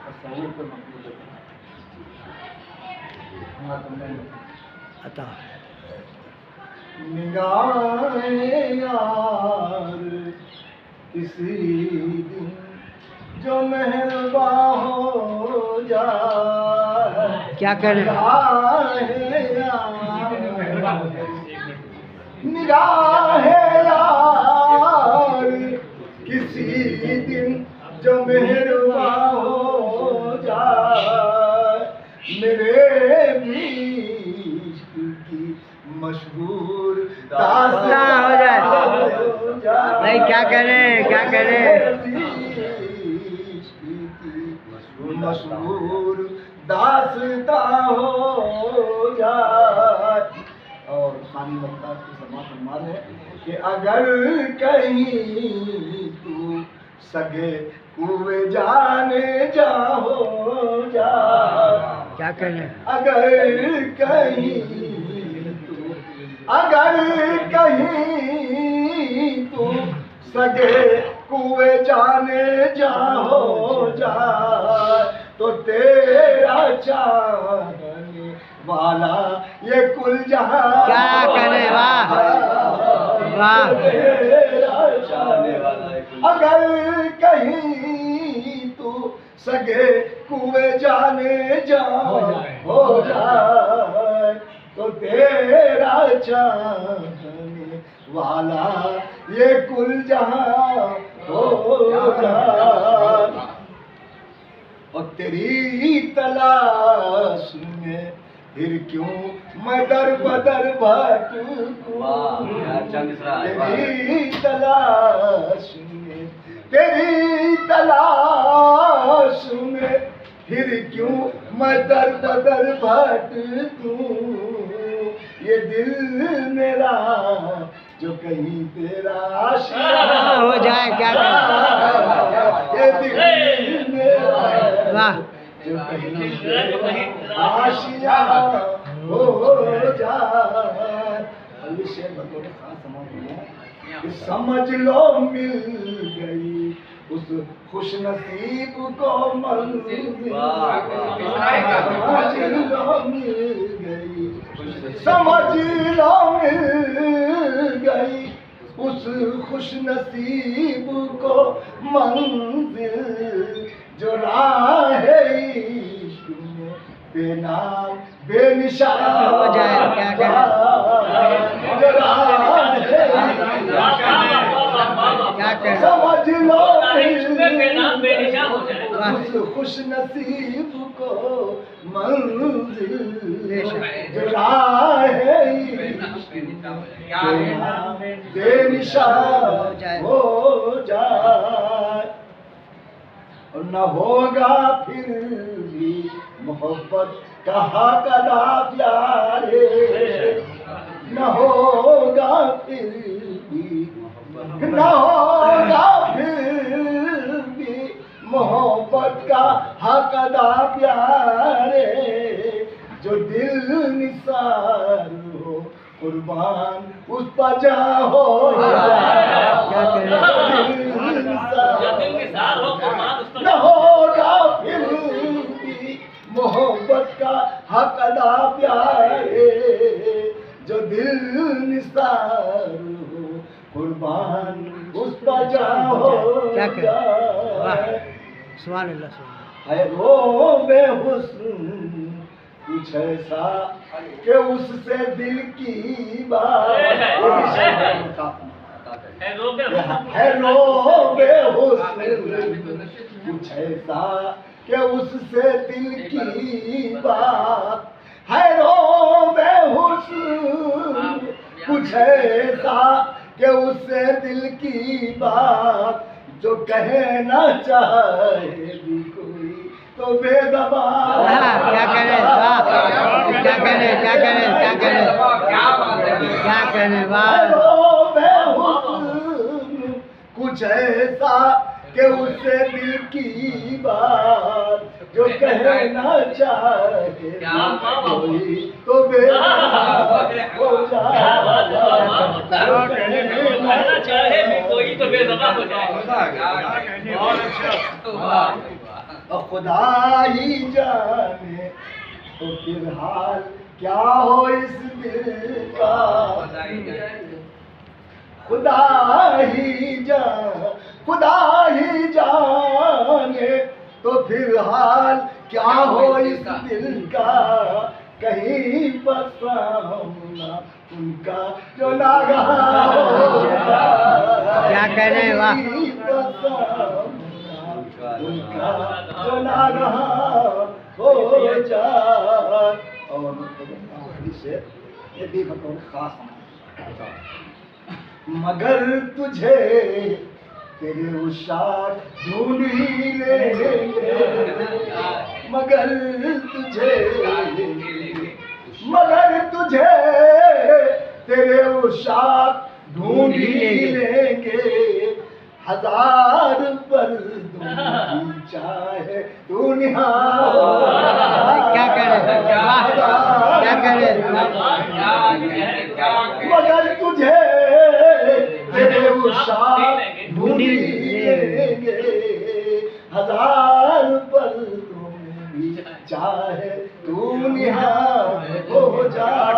तस्वुर पे मकबूल अता निगाह यार किसी दिन जो मेहरबा हो जाए। क्या करें? निगाह यार किसी दिन जो मेहरबा हो जाए। मेरे भी इश्क की मशहूर दास्तां हो जाए। नहीं, क्या करें, क्या करें? मशहूर दास्तां हो जाए। और खानी वक्ता की समा फरमान है कि अगर कहीं तू सगे कुए जाने जाओ जा। क्या करें? अगर कहीं तू सगे कुए जाने जाओ जा तो तेरा चाहने वाला ये कुल जहां। क्या करें? वाह वाह। तेरा चाहने वाला अगर कहीं तू सगे कुए जाने जाओ हो जाए तो तेरा चाहने वाला ये कुल जहां हो जाए। और तेरी तलाश में फिर क्यों मैं दर बदर भटकूं। तेरी तलाश में फिर क्यों मैं दर बदर भटकूं। ये दिल मेरा जो कहीं तेरा आशिया हो जाए। क्या करें? ये दिल मेरा वाह। जो कहीं तेरा आशिया हो जाए। और ये शेर बतौर खास समझ लो मिल गई उस खुश नसीब को मंजिल। समझ लो मिल गई उस खुश नसीब को मंजिल। जो राह इश्क में बेनाम बेनिशान हो जाए। क्या करें? क्या करें? समझ लो वाह। उस खुश नसीब को मंजिल। जो राह बेनिशान हो जाए। और न होगा फिर भी मोहब्बत कहा कदा प्यारे। न होगा फिर भी मोहब्बत का हक अदा प्यारे। जो दिल निसार हो कुर्बान उस पर जा हो। क्या करें? न होगा फिर भी मोहब्बत का हक अदा प्यारे। जो दिल निसार हो कुर्बान उस पर जा हो। क्या करें? वाह। सुभान अल्लाह, सुभान है वो बेहुस्न कुछ ऐसा कि उससे दिल की बात। है लो बेहुस्न कुछ ऐसा कि उससे दिल की बात। है लो बेहुस्न कुछ ऐसा कि उससे दिल की बात। जो कहना चाहे भी कोई तो बेज़बान। क्या करें? वाह। क्या करें? क्या करें? क्या करें? क्या करें? वाह। कुछ ऐसा कि उससे दिल की बात। जो कहना चाहे कोई तो बेज़बान हो जाए। कोई तो बेज़बान हो जाए। और खुदा ही जाने तो फिर हाल क्या हो इस दिल का। खुदा ही जाने तो फिर हाल क्या हो इस दिल का। कहीं पर सामना उनका जो नागहा होगा। क्या कह रहे हैं, वाह। कहीं पर सामना उनका जो नागहा हो जाए। और आखिरी से ये भी बतौर खास मगर तुझे तेरे उशाक ढूंढ ही लेंगे। मगर तुझे तेरे उशाक ढूंढ ही लेंगे। हजार पर चाहे दुनिया। क्या कह रहे हैं, वाह, क्या कह रहे हैं। मगर तुझे तेरे उशाक ढूंढ ही लेंगे। हजार पर तुम भी चाहे दुनिया हो जाए।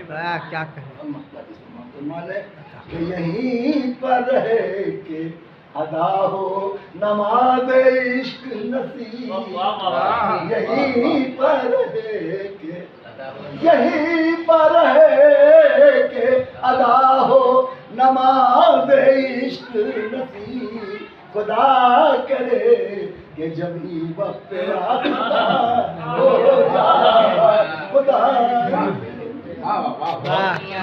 वाह, क्या कह रहे हैं। माने कि यहीं पर रह के अदा हो नमाज इश्क नसीब। यहीं पर रह के अदा हो नमाज इश्क नसीब। खुदा करे कि जब ही वक्त रास्ता हो जाए। खुदा वाह, क्या